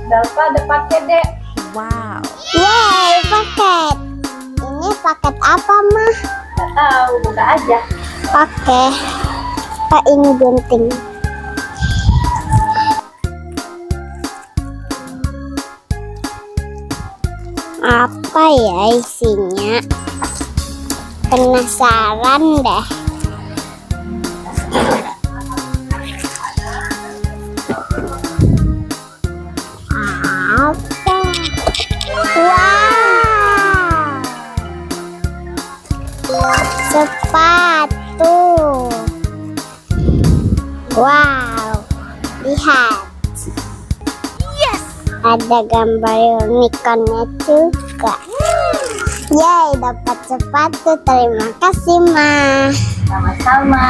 Dalva ada paket, Dek. Wow. Yeay, paket. Ini paket apa, Mah? Nggak tahu, buka aja. Oke. Pak, ini gunting. Apa ya isinya? Penasaran deh. Apa? Wow. Sepatu. Wow. Lihat. Yes. Ada gambar unicornnya juga. Yeay, dapat sepatu. Terima kasih, Ma. Sama-sama.